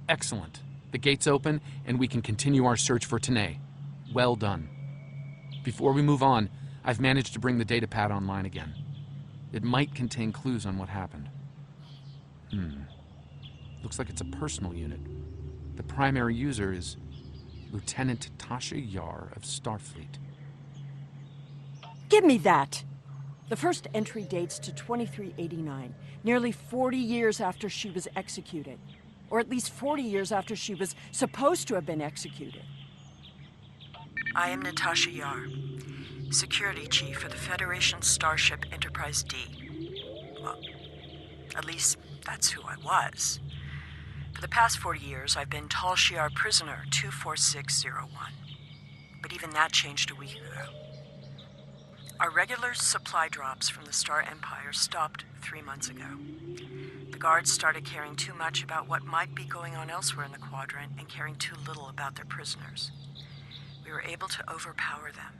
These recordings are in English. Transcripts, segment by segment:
Excellent. The gate's open, and we can continue our search for Tanae. Well done. Before we move on, I've managed to bring the datapad online again. It might contain clues on what happened. Looks like it's a personal unit. The primary user is Lieutenant Tasha Yar of Starfleet. Give me that! The first entry dates to 2389, nearly 40 years after she was executed. Or at least 40 years after she was supposed to have been executed. I am Tasha Yar, Security Chief for the Federation Starship Enterprise D. Well, at least that's who I was. For the past 40 years, I've been Tasha Yar Prisoner 24601. But even that changed a week ago. Our regular supply drops from the Star Empire stopped 3 months ago. The guards started caring too much about what might be going on elsewhere in the quadrant and caring too little about their prisoners. We were able to overpower them.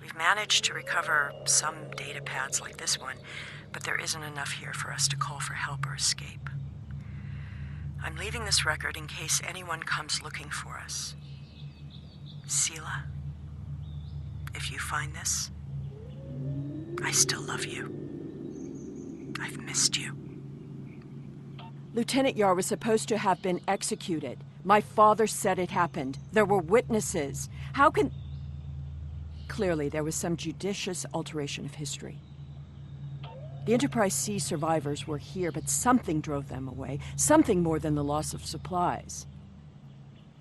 We've managed to recover some data pads like this one, but there isn't enough here for us to call for help or escape. I'm leaving this record in case anyone comes looking for us. Sela, if you find this, I still love you. I've missed you. Lieutenant Yar was supposed to have been executed. My father said it happened. There were witnesses. How can... Clearly, there was some judicious alteration of history. The Enterprise C survivors were here, but something drove them away. Something more than the loss of supplies.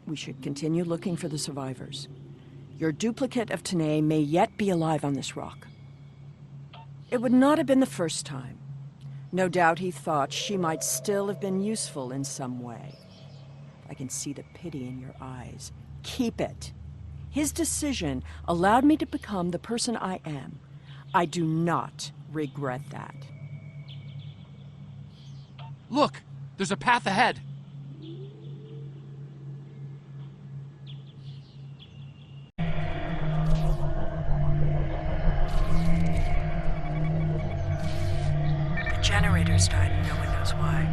We should continue looking for the survivors. Your duplicate of Tanae may yet be alive on this rock. It would not have been the first time. No doubt he thought she might still have been useful in some way. I can see the pity in your eyes. Keep it. His decision allowed me to become the person I am. I do not regret that. Look! There's a path ahead! Generators died and no one knows why.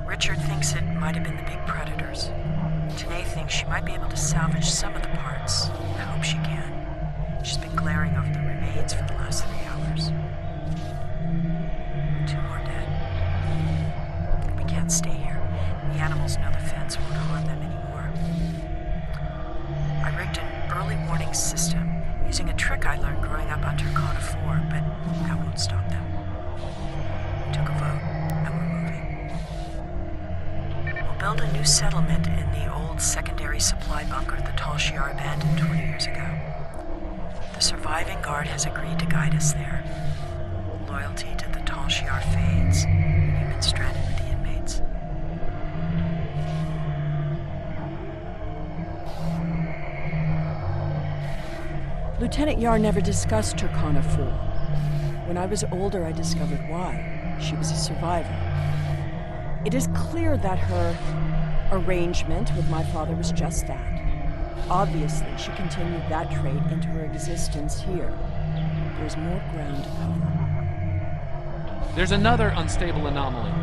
Richard thinks it might have been the big predators. Tanae thinks she might be able to salvage some of the parts. I hope she can. She's been glaring over the remains for the last 3 hours. 2 more dead. We can't stay here. The animals know the fence won't harm them anymore. I rigged an early warning system using a trick I learned growing up on Turkana 4, but that won't stop them. Took a vote, and we're moving. We'll build a new settlement in the old secondary supply bunker the Tasha Yar abandoned 20 years ago. The surviving guard has agreed to guide us there. Loyalty to the Tasha Yar fades. You've been stranded with the inmates. Lieutenant Yar never discussed Turkana 4. When I was older, I discovered why. She was a survivor. It is clear that her arrangement with my father was just that. Obviously, she continued that trait into her existence here. There's more ground to cover. There's another unstable anomaly.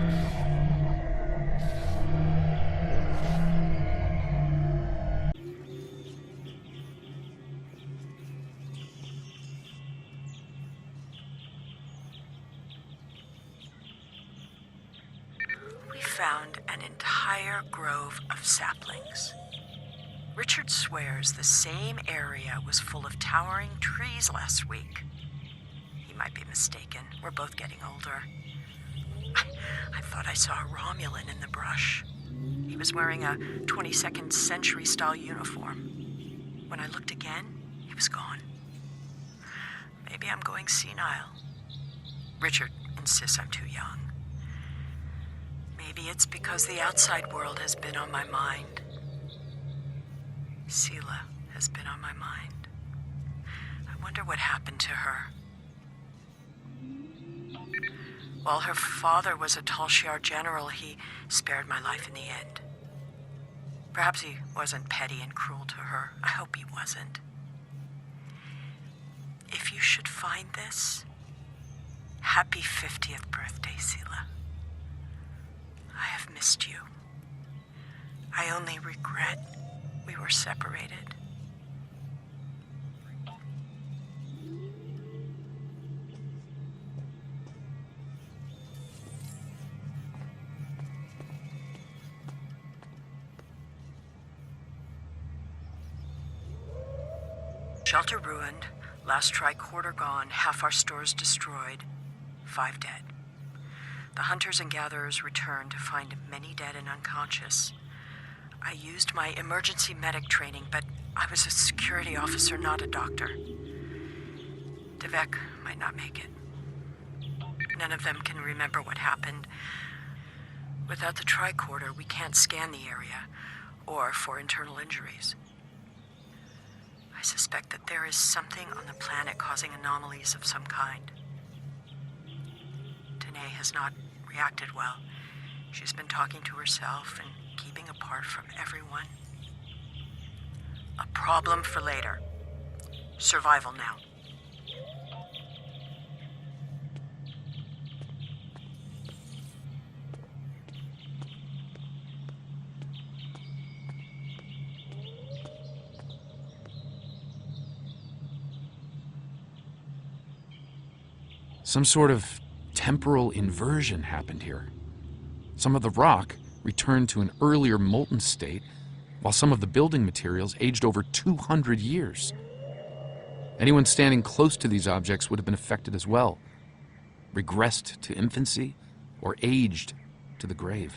Found an entire grove of saplings. Richard swears the same area was full of towering trees last week. He might be mistaken. We're both getting older. I thought I saw a Romulan in the brush. He was wearing a 22nd century style uniform. When I looked again, he was gone. Maybe I'm going senile. Richard insists I'm too young. Maybe it's because the outside world has been on my mind. Sela has been on my mind. I wonder what happened to her. While her father was a Tasha Yar general, he spared my life in the end. Perhaps he wasn't petty and cruel to her. I hope he wasn't. If you should find this, happy 50th birthday, Sela. I have missed you. I only regret we were separated. Shelter ruined, last tricorder gone, half our stores destroyed, 5 dead. The hunters and gatherers returned to find many dead and unconscious. I used my emergency medic training, but I was a security officer, not a doctor. Devek might not make it. None of them can remember what happened. Without the tricorder, we can't scan the area, or for internal injuries. I suspect that there is something on the planet causing anomalies of some kind. Tanae has not reacted well. She's been talking to herself and keeping apart from everyone. A problem for later. Survival now. Some sort of temporal inversion happened here. Some of the rock returned to an earlier molten state, while some of the building materials aged over 200 years. Anyone standing close to these objects would have been affected as well, regressed to infancy, or aged to the grave.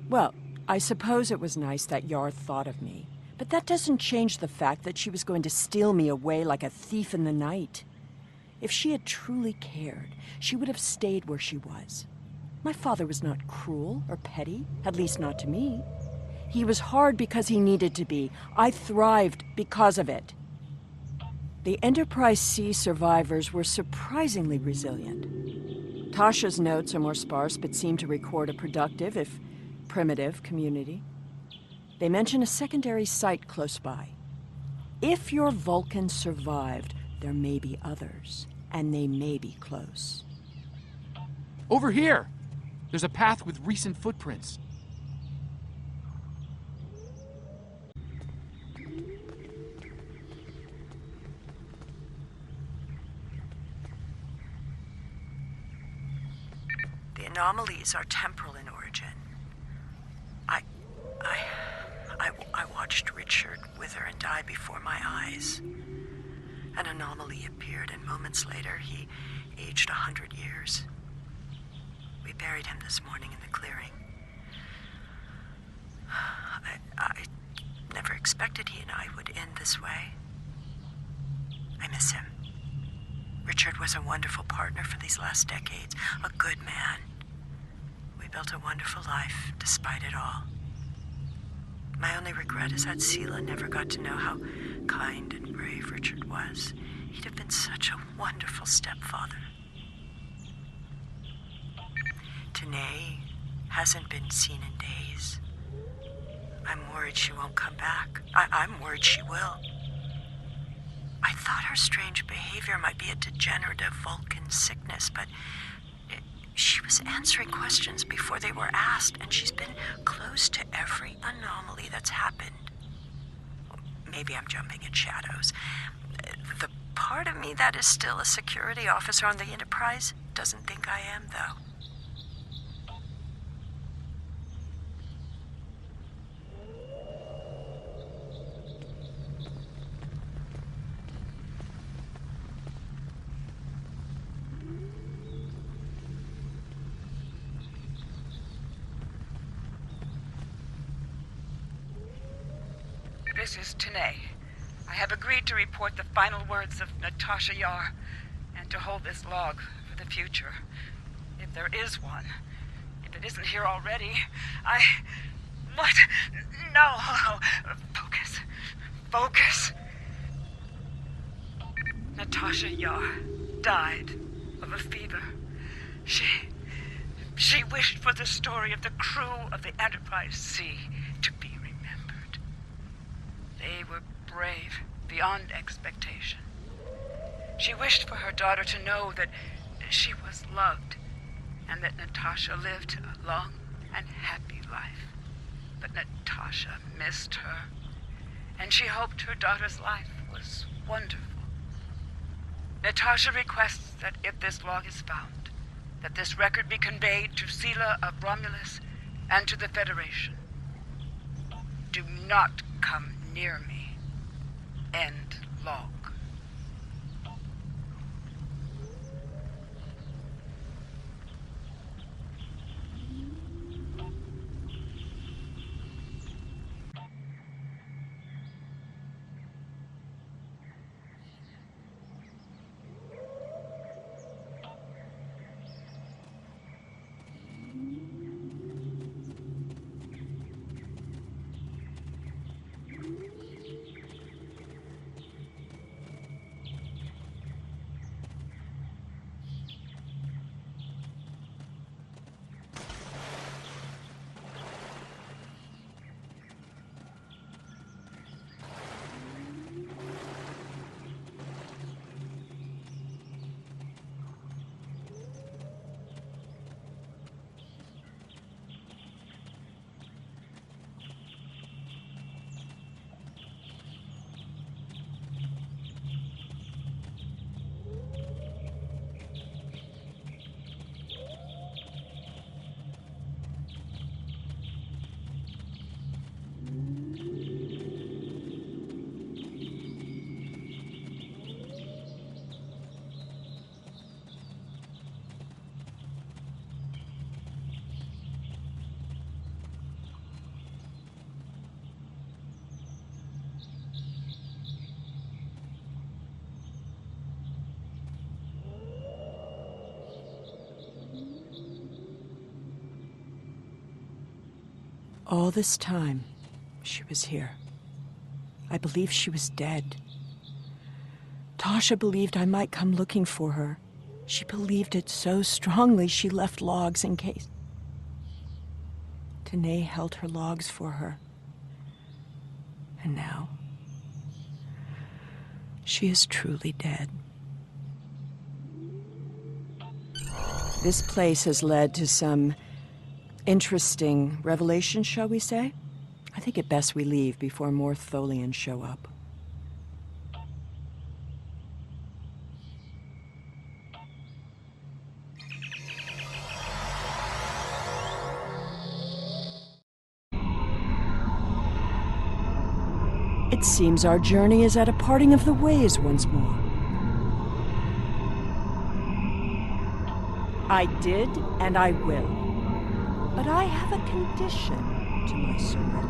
Well, I suppose it was nice that Yar thought of me, but that doesn't change the fact that she was going to steal me away like a thief in the night. If she had truly cared, she would have stayed where she was. My father was not cruel or petty, at least not to me. He was hard because he needed to be. I thrived because of it. The Enterprise C survivors were surprisingly resilient. Tasha's notes are more sparse, but seem to record a productive, if primitive, community. They mention a secondary site close by. If your Vulcan survived, there may be others, and they may be close. Over here! There's a path with recent footprints. The anomalies are temporal in origin. I watched Richard wither and die before my eyes. An anomaly appeared, and moments later, he aged 100 years. We buried him this morning in the clearing. I never expected he and I would end this way. I miss him. Richard was a wonderful partner for these last decades, a good man. We built a wonderful life, despite it all. My only regret is that Sela never got to know how kind and brave Richard was. He'd have been such a wonderful stepfather. Tanae hasn't been seen in days. I'm worried she won't come back. I'm worried she will. I thought her strange behavior might be a degenerative Vulcan sickness, but she was answering questions before they were asked, and she's been close to every anomaly that's happened. Maybe I'm jumping at shadows. The part of me that is still a security officer on the Enterprise doesn't think I am, though. This is Tanae. I have agreed to report the final words of Tasha Yar and to hold this log for the future. If there is one. If it isn't here already, What? No. Focus. Focus. Tasha Yar died of a fever. She wished for the story of the crew of the Enterprise C to be remembered. They were brave beyond expectation. She wished for her daughter to know that she was loved and that Natasha lived a long and happy life. But Natasha missed her, and she hoped her daughter's life was wonderful. Natasha requests that if this log is found, that this record be conveyed to Sela of Romulus and to the Federation. Do not come near me. End log. All this time, she was here. I believed she was dead. Tasha believed I might come looking for her. She believed it so strongly she left logs in case. Tanae held her logs for her. And now, she is truly dead. This place has led to some interesting revelations, shall we say? I think it best we leave before more Tholians show up. It seems our journey is at a parting of the ways once more. I did, and I will. But I have a condition to my surrender.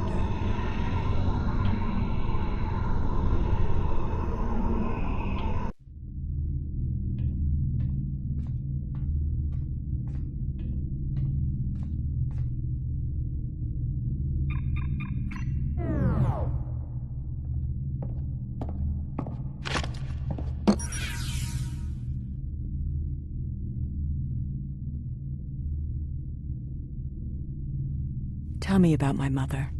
Tell me about my mother.